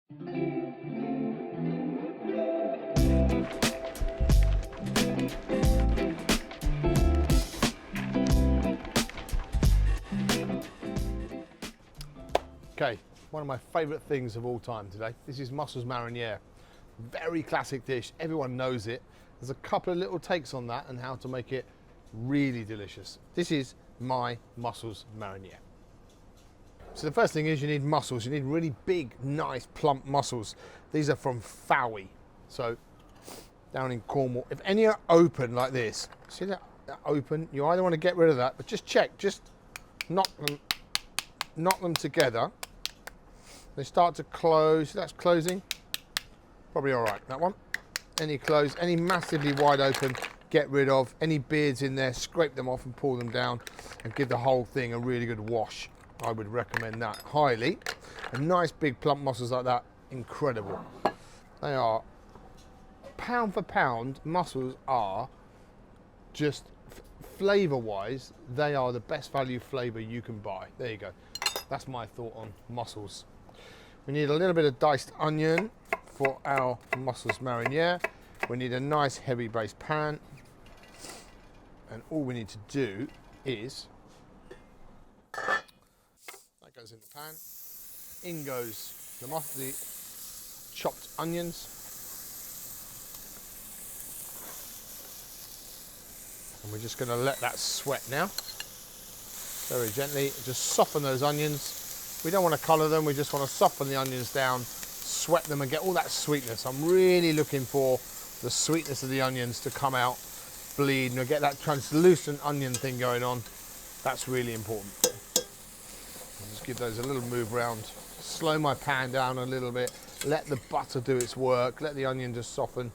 Okay, one of my favourite things of all time today. This is Mussels marinière. Very classic dish, everyone knows it. There's a couple of little takes on that and how to make it really delicious. This is my Mussels marinière. So the first thing is you need mussels. You need really big, nice, plump mussels. These are from Fowey, so down in Cornwall. If any are open like this, see that open? You either want to get rid of that, but just check, just knock them together. They start to close. That's closing. Probably all right, that one. Any closed, any massively wide open, get rid of. Any beards in there, scrape them off and pull them down and give the whole thing a really good wash. I would recommend that highly. And nice big plump mussels like that, incredible. They are, pound for pound, mussels are just flavour wise, they are the best value flavour you can buy. There you go. That's my thought on mussels. We need a little bit of diced onion for our mussels marinière. We need a nice heavy base pan. And all we need to do is, that goes in the pan. In goes the chopped onions. And we're just going to let that sweat now. Very gently, just soften those onions. We don't want to colour them, we just want to soften the onions down, sweat them and get all that sweetness. I'm really looking for the sweetness of the onions to come out, bleed, and get that translucent onion thing going on. That's really important. I'll just give those a little move round, slow my pan down a little bit, let the butter do its work, let the onion just soften,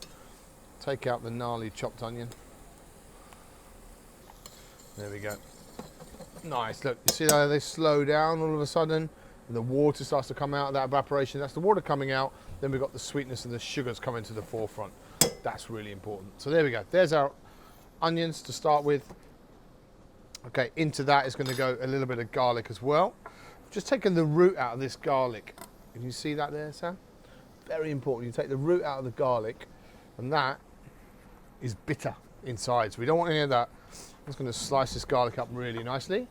take out the gnarly chopped onion. There we go. Nice, look, you see how they slow down all of a sudden? And the water starts to come out of that evaporation. That's the water coming out. Then we've got the sweetness and the sugars coming to the forefront. That's really important. So there we go. There's our onions to start with. Okay, into that is going to go a little bit of garlic as well. Just taking the root out of this garlic. Can you see that there, Sam? Very important. You take the root out of the garlic, and that is bitter inside. So we don't want any of that. I'm just going to slice this garlic up really nicely.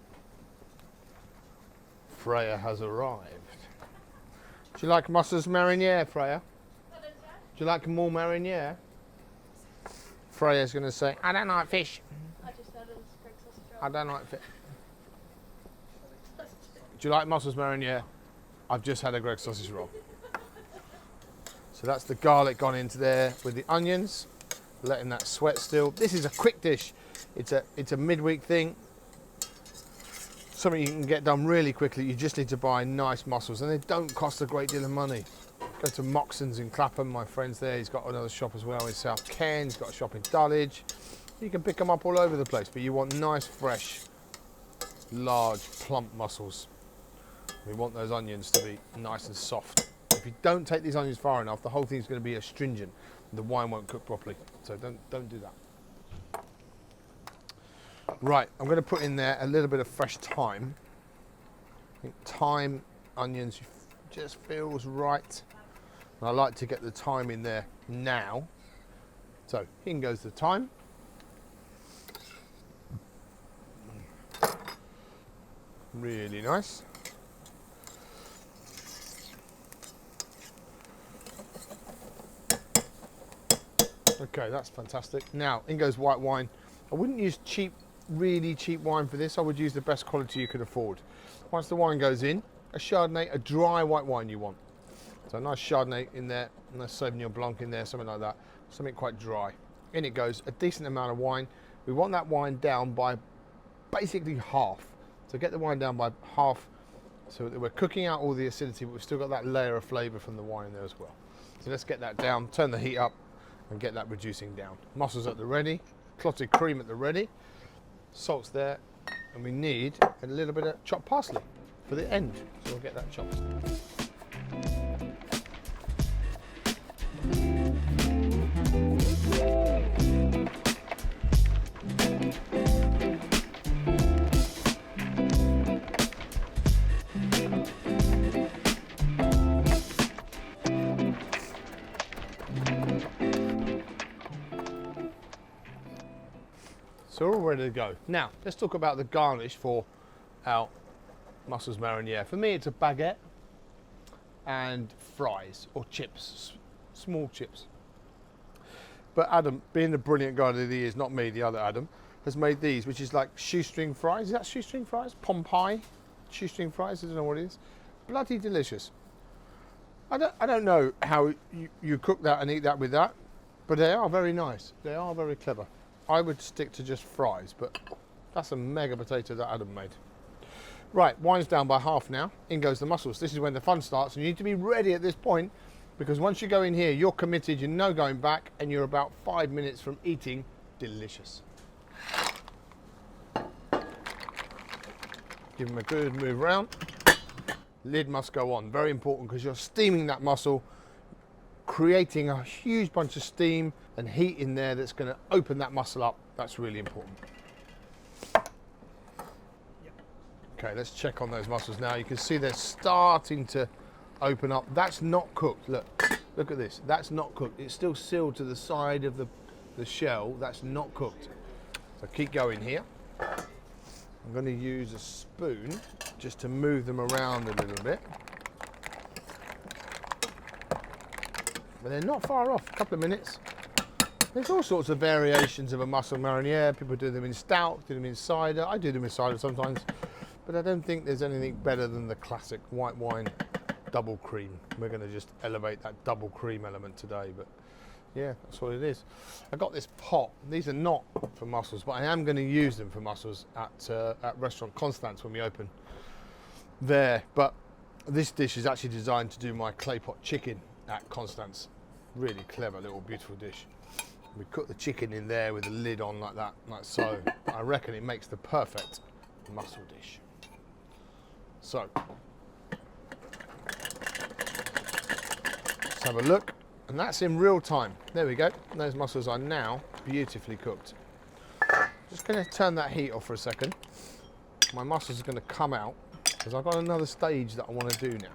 Freya has arrived. Do you like mussels marinière, Freya? Do you like more marinière? Freya's going to say, I don't like fish. I just had a Greg sausage roll. I don't like fish. Do you like mussels marinière? I've just had a Greg sausage roll. So that's the garlic gone into there with the onions, letting that sweat still. This is a quick dish. It's a midweek thing. Something you can get done really quickly. You just need to buy nice mussels, and they don't cost a great deal of money. Go to Moxon's in Clapham, my friend's there. He's got another shop as well in South Ken. He's got a shop in Dulwich. You can pick them up all over the place, but you want nice, fresh, large, plump mussels. We want those onions to be nice and soft. If you don't take these onions far enough, the whole thing's going to be astringent. The wine won't cook properly, so don't do that. Right, I'm going to put in there a little bit of fresh thyme. I think thyme, onions just feels right. And I like to get the thyme in there now. So in goes the thyme. Really nice. Okay, that's fantastic. Now in goes white wine. I wouldn't use really cheap wine for this. I would use the best quality you could afford. Once the wine goes in, a Chardonnay, a dry white wine you want. So a nice Chardonnay in there, a nice Sauvignon Blanc in there, something like that. Something quite dry. In it goes a decent amount of wine. We want that wine down by basically half. So get the wine down by half so that we're cooking out all the acidity, but we've still got that layer of flavour from the wine in there as well. So let's get that down, turn the heat up and get that reducing down. Mussels at the ready, clotted cream at the ready. Salt's there, and we need a little bit of chopped parsley for the end, so we'll get that chopped. So we're all ready to go. Now, let's talk about the garnish for our mussels mariniere. For me, it's a baguette and fries or chips, small chips. But Adam, being the brilliant guy that he is, not me, the other Adam, has made these, which is like shoestring fries. Is that shoestring fries? Pompeii shoestring fries, I don't know what it is. Bloody delicious. I don't know how you cook that and eat that with that, but they are very nice. They are very clever. I would stick to just fries, but that's a mega potato that Adam made. Right, wine's down by half now. In goes the mussels. This is when the fun starts, and you need to be ready at this point, because once you go in here, you're committed, you're no going back, and you're about 5 minutes from eating delicious. Give them a good move around. Lid must go on, very important, because you're steaming that mussel, creating a huge bunch of steam and heat in there that's going to open that mussel up. That's really important. Okay, let's check on those mussels now. You can see they're starting to open up. That's not cooked. Look at this. That's not cooked. It's still sealed to the side of the shell. That's not cooked. So keep going here. I'm going to use a spoon just to move them around a little bit. But they're not far off, a couple of minutes. There's all sorts of variations of a mussel mariniere. People do them in stout, do them in cider. I do them in cider sometimes. But I don't think there's anything better than the classic white wine double cream. We're going to just elevate that double cream element today. But yeah, that's what it is. I got this pot. These are not for mussels, but I am going to use them for mussels at Restaurant Constance when we open there. But this dish is actually designed to do my clay pot chicken at Constance. Really clever little beautiful dish. We cook the chicken in there with the lid on like that, like so. I reckon it makes the perfect mussel dish. So let's have a look. And that's in real time. There we go. Those mussels are now beautifully cooked. Just going to turn that heat off for a second. My mussels are going to come out because I've got another stage that I want to do now.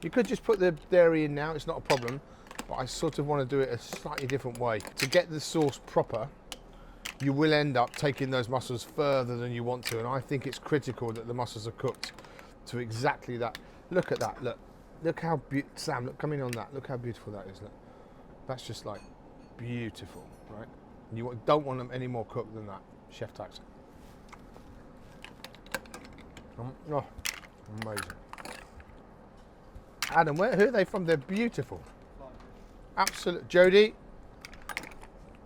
You could just put the dairy in now, it's not a problem, but I sort of want to do it a slightly different way. To get the sauce proper, you will end up taking those mussels further than you want to, and I think it's critical that the mussels are cooked to exactly that. Look at that, look how beautiful. Sam, look, come in on that. Look how beautiful that is. Look. That's just like beautiful, right? You don't want them any more cooked than that. Chef tax. Oh, amazing. Adam, who are they from? They're beautiful. Absolute, Jody.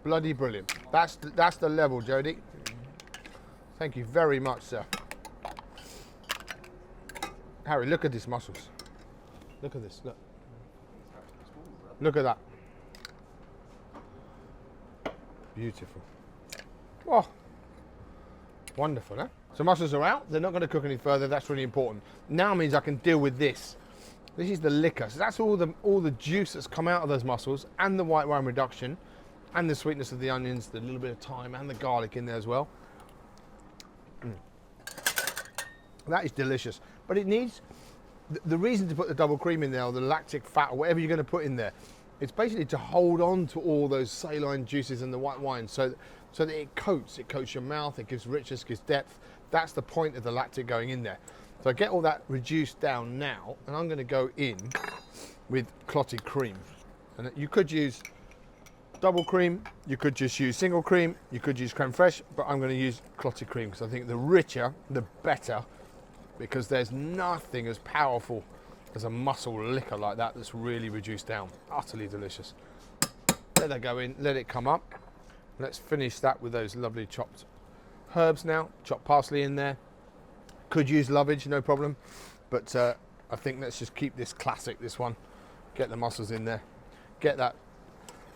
Bloody brilliant. That's the level, Jody. Thank you very much, sir. Harry, look at these mussels. Look at this. Look. Look at that. Beautiful. Oh, wonderful, huh? So mussels are out. They're not going to cook any further. That's really important. Now means I can deal with this. This is the liquor. So that's all the juice that's come out of those mussels, and the white wine reduction, and the sweetness of the onions, the little bit of thyme, and the garlic in there as well. That is delicious. But it needs the reason to put the double cream in there, or the lactic fat, or whatever you're going to put in there. It's basically to hold on to all those saline juices and the white wine, so that it coats your mouth. It gives richness, gives depth. That's the point of the lactic going in there. So I get all that reduced down now, and I'm going to go in with clotted cream. And you could use double cream, you could just use single cream, you could use crème fraîche, but I'm going to use clotted cream because I think the richer, the better, because there's nothing as powerful as a mussel liquor like that that's really reduced down. Utterly delicious. Let that go in, let it come up. Let's finish that with those lovely chopped herbs now. Chopped parsley in there. Could use lovage, no problem, but I think let's just keep this classic, this one. Get the mussels in there, get that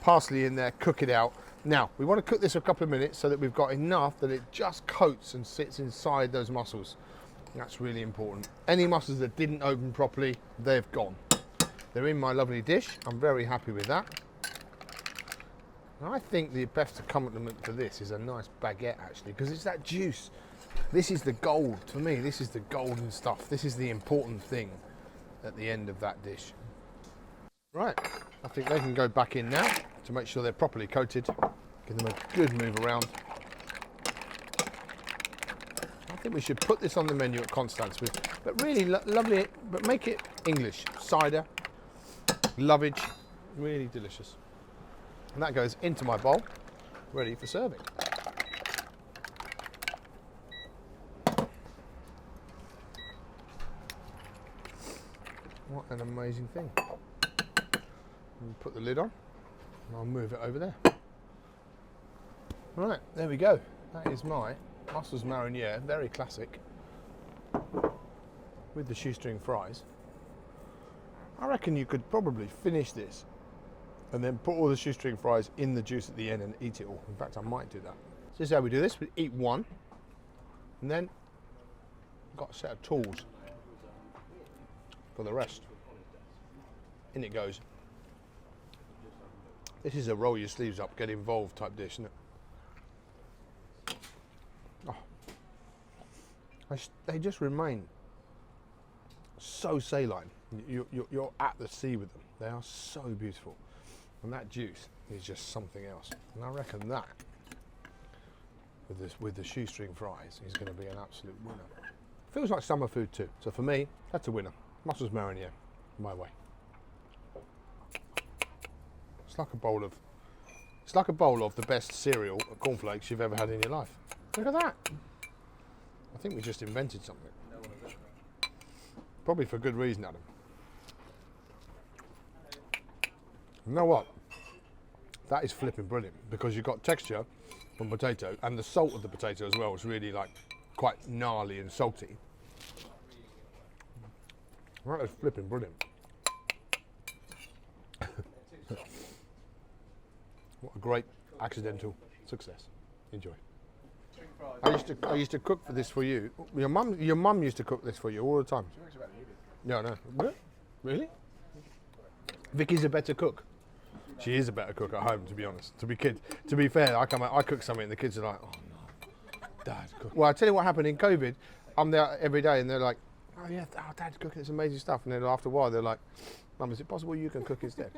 parsley in there, cook it out. Now, we want to cook this for a couple of minutes so that we've got enough that it just coats and sits inside those mussels. That's really important. Any mussels that didn't open properly, they've gone. They're in my lovely dish. I'm very happy with that. And I think the best accompaniment for this is a nice baguette, actually, because it's that juice. This is the gold, for me, this is the golden stuff. This is the important thing at the end of that dish. Right, I think they can go back in now to make sure they're properly coated. Give them a good move around. think we should put this on the menu at Constance with, but really lovely, but make it English. Cider, lovage, really delicious. And that goes into my bowl, ready for serving. What an amazing thing. Put the lid on, and I'll move it over there. Right, there we go. That is my Mussels Mariniere, very classic, with the shoestring fries. I reckon you could probably finish this and then put all the shoestring fries in the juice at the end and eat it all. In fact, I might do that. So this is how we do this. We eat one, and then I've got a set of tools for the rest. In it goes. This is a roll your sleeves up, get involved type dish, isn't it? Oh. They just remain so saline. You're at the sea with them. They are so beautiful. And that juice is just something else. And I reckon that, with the shoestring fries, is going to be an absolute winner. Feels like summer food too. So for me, that's a winner. Mussels Mariniere, my way. It's like a bowl of the best cereal, cornflakes you've ever had in your life. Look at that. I think we just invented something. Probably for good reason, Adam. You know what? That is flipping brilliant, because you've got texture from potato, and the salt of the potato as well is really like quite gnarly and salty. That is flipping brilliant. What a great accidental success. Enjoy. I used to cook for this for you. Your mum used to cook this for you all the time. No, no. Really? Vicky's a better cook. She is a better cook at home, to be honest. To be fair, I cook something and the kids are like, oh no, Dad cook. Well, I tell you what happened in COVID. I'm there every day and they're like, oh yeah, Dad's cooking this amazing stuff. And then after a while they're like, Mum, is it possible you can cook instead?